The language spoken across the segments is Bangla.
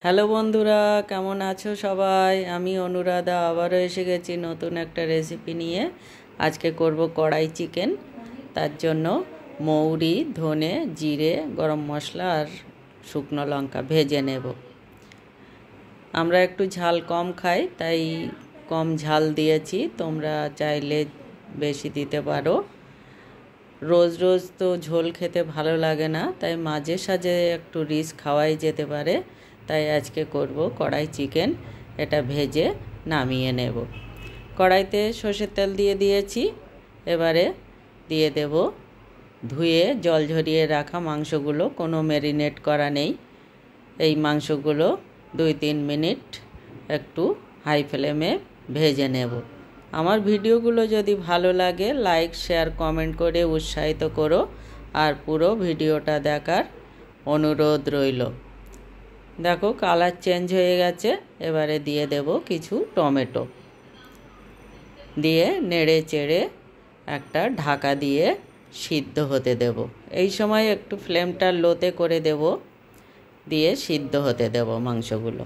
হ্যালো বন্ধুরা, কেমন আছো সবাই? আমি অনুরাধা আবারও এসে গেছি নতুন একটা রেসিপি নিয়ে। আজকে করব কড়াই চিকেন। তার জন্য মৌরি, ধনে, জিরে, গরম মশলা আর শুকনো লঙ্কা ভেজে নেব। আমরা একটু ঝাল কম খাই, তাই কম ঝাল দিয়েছি। তোমরা চাইলে বেশি দিতে পারো। রোজ রোজ তো ঝোল খেতে ভালো লাগে না, তাই মাঝে সাঝে একটু রিচ খাওয়াই যেতে পারে। তাই আজকে করব কড়াই চিকেন। এটা ভেজে নামিয়ে নেব। কড়াইতে সর্ষের তেল দিয়ে দিয়েছি। এবারে দিয়ে দেব ধুয়ে জল ঝরিয়ে রাখা মাংসগুলো। কোনো ম্যারিনেট করা নেই। এই মাংসগুলো 2-3 মিনিট একটু হাই ফ্লেমে ভেজে নেব। আমার ভিডিওগুলো যদি ভালো লাগে লাইক, শেয়ার, কমেন্ট করে উৎসাহিত করো। আর পুরো ভিডিওটা দেখার অনুরোধ রইল। দেখো কালার চেঞ্জ হয়ে গেছে। এবারে দিয়ে দেব কিছু টমেটো। দিয়ে নেড়ে চেড়ে একটা ঢাকা দিয়ে সিদ্ধ হতে দেব। এই সময় একটু ফ্লেমটা লোতে করে দেব। দিয়ে সিদ্ধ হতে দেব মাংসগুলো।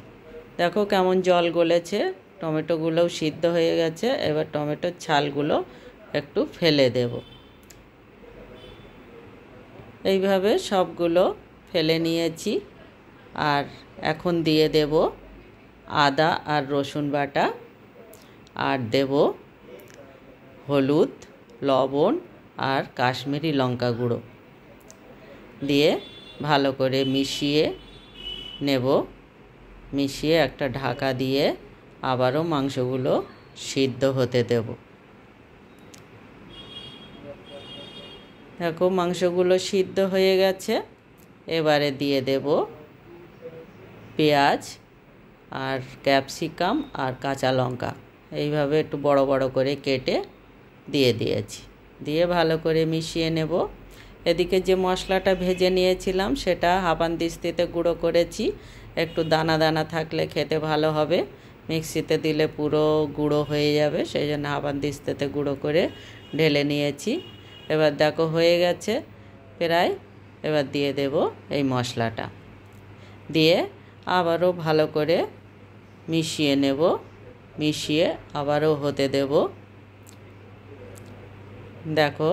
দেখো কেমন জল গলেছে, টমেটোগুলোও সিদ্ধ হয়ে গেছে। এবার টমেটোর ছালগুলো একটু ফেলে দেব। এইভাবে সবগুলো ফেলে নিয়েছি। আর এখন দিয়ে দেব আদা আর রসুন বাটা, আর দেব হলুদ, লবণ আর কাশ্মীরি লঙ্কা গুঁড়ো দিয়ে ভালো করে মিশিয়ে নেব। মিশিয়ে একটা ঢাকা দিয়ে আবারও মাংসগুলো সিদ্ধ হতে দেব। দেখো মাংসগুলো সিদ্ধ হয়ে গেছে। এবারে দিয়ে দেব পেঁয়াজ আর ক্যাপসিকাম আর কাঁচা লঙ্কা। এইভাবে একটু বড় বড় করে কেটে দিয়ে দিয়েছি। দিয়ে ভালো করে মিশিয়ে নেব। এদিকে যে মশলাটা ভেজে নিয়েছিলাম সেটা হামানদিস্তাতে গুঁড়ো করেছি। একটু দানা দানা থাকলে খেতে ভালো হবে। মিক্সিতে দিলে পুরো গুঁড়ো হয়ে যাবে, সেই জন্য হামানদিস্তাতে গুঁড়ো করে ঢেলে নিয়েছি। এবার দেখো হয়ে গেছে প্রায়। এবার দিয়ে দেব এই মশলাটা। দিয়ে আবারও ভালো করে মিশিয়ে নেব। মিশিয়ে আবারও হতে দেব। দেখো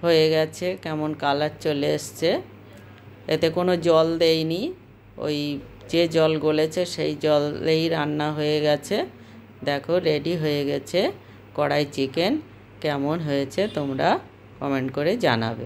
হয়ে গেছে, কেমন কালার চলে এসছে। এতে কোনো জল দেইনি, ওই যে জল গলেছে সেই জলেই রান্না হয়ে গেছে। দেখো রেডি হয়ে গেছে কড়াই চিকেন। কেমন হয়েছে তোমরা কমেন্ট করে জানাবে।